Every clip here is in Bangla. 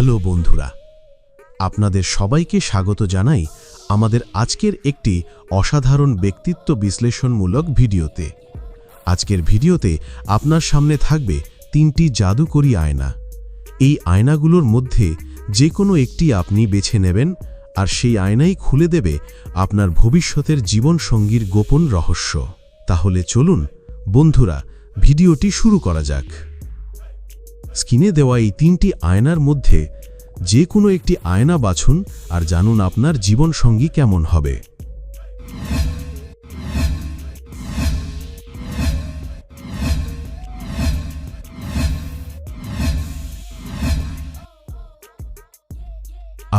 হ্যালো বন্ধুরা, আপনাদের সবাইকে স্বাগত জানাই আমাদের আজকের একটি অসাধারণ ব্যক্তিত্ব বিশ্লেষণমূলক ভিডিওতে। আজকের ভিডিওতে আপনার সামনে থাকবে 3টি জাদুকরী আয়না। এই আয়নাগুলোর মধ্যে যে কোনো একটি আপনি বেছে নেবেন, আর সেই আয়নাই খুলে দেবে আপনার ভবিষ্যতের জীবনসঙ্গীর গোপন রহস্য। তাহলে চলুন বন্ধুরা, ভিডিওটি শুরু করা যাক। স্ক্রিনে দেওয়া এই 3টি আয়নার মধ্যে যে কোনো একটি আয়না বাছুন আর জানুন আপনার জীবনসঙ্গী কেমন হবে।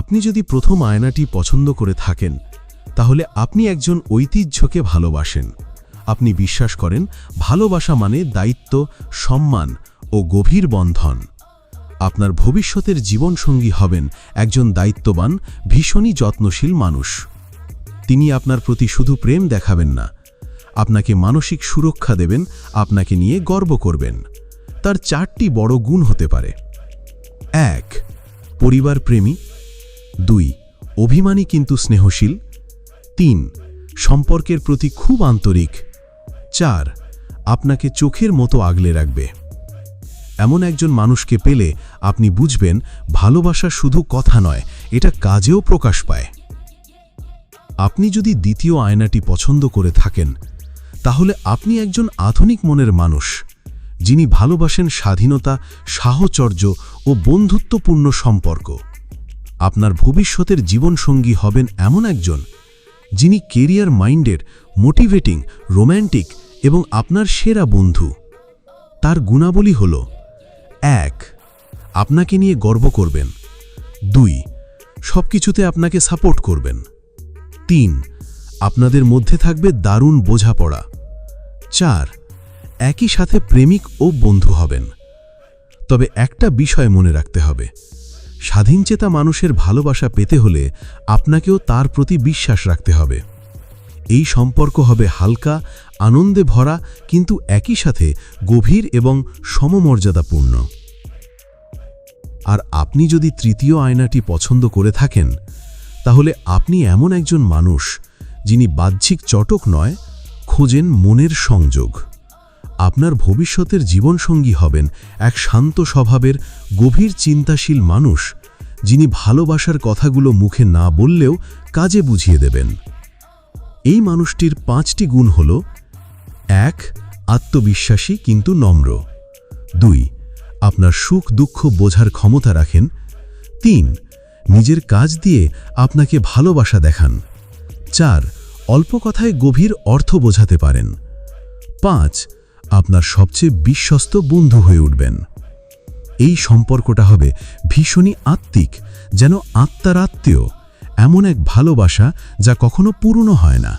আপনি যদি প্রথম আয়নাটি পছন্দ করে থাকেন, তাহলে আপনি একজন ঐতিহ্যকে ভালোবাসেন। আপনি বিশ্বাস করেন ভালোবাসা মানে দায়িত্ব, সম্মান ও গভীর বন্ধন। আপনার ভবিষ্যতের জীবনসঙ্গী হবেন একজন দায়িত্ববান, ভীষণই যত্নশীল মানুষ। তিনি আপনার প্রতি শুধু প্রেম দেখাবেন না, আপনাকে মানসিক সুরক্ষা দেবেন, আপনাকে নিয়ে গর্ব করবেন। তার 4টি বড় গুণ হতে পারে। 1. পরিবার প্রেমী। 2. অভিমানী কিন্তু স্নেহশীল। 3. সম্পর্কের প্রতি খুব আন্তরিক। 4. আপনাকে চোখের মতো আগলে রাখবে। এমন একজন মানুষকে পেলে আপনি বুঝবেন ভালোবাসা শুধু কথা নয়, এটা কাজেও প্রকাশ পায়। আপনি যদি দ্বিতীয় আয়নাটি পছন্দ করে থাকেন, তাহলে আপনি একজন আধুনিক মনের মানুষ, যিনি ভালোবাসেন স্বাধীনতা, সাহচর্য ও বন্ধুত্বপূর্ণ সম্পর্ক। আপনার ভবিষ্যতের জীবনসঙ্গী হবেন এমন একজন, যিনি কেরিয়ার মাইন্ডের, মোটিভেটিং, রোম্যান্টিক এবং আপনার সেরা বন্ধু। তার গুণাবলী হল: 1. আপনাকে নিয়ে গর্ব করবেন। 2. সবকিছুতে আপনাকে সাপোর্ট করবেন। 3. আপনাদের মধ্যে থাকবে দারুণ বোঝাপড়া। 4. একই সাথে প্রেমিক ও বন্ধু হবেন। তবে একটা বিষয় মনে রাখতে হবে, স্বাধীনচেতা মানুষের ভালোবাসা পেতে হলে আপনাকেও তার প্রতি বিশ্বাস রাখতে হবে। এই সম্পর্ক হবে হালকা, আনন্দে ভরা, কিন্তু একই সাথে গভীর এবং সমমর্যাদাপূর্ণ। আর আপনি যদি তৃতীয় আয়নাটি পছন্দ করে থাকেন, তাহলে আপনি এমন একজন মানুষ, যিনি বাহ্যিক চটক নয়, খোঁজেন মনের সংযোগ। আপনার ভবিষ্যতের জীবনসঙ্গী হবেন এক শান্ত স্বভাবের, গভীর চিন্তাশীল মানুষ, যিনি ভালোবাসার কথাগুলো মুখে না বললেও কাজে বুঝিয়ে দেবেন। এই মানুষটির 5টি গুণ হল: 1. আত্মবিশ্বাসী কিন্তু নম্র। 2. আপনার সুখ দুঃখ বোঝার ক্ষমতা রাখেন। 3. নিজের কাজ দিয়ে আপনাকে ভালোবাসা দেখান। 4. অল্প কথায় গভীর অর্থ বোঝাতে পারেন। 5. আপনার সবচেয়ে বিশ্বস্ত বন্ধু হয়ে উঠবেন। এই সম্পর্কটা হবে ভীষণই আত্মিক, যেন আত্মার আত্মীয়, এমন এক ভালোবাসা যা কখনো পুরনো হয় না।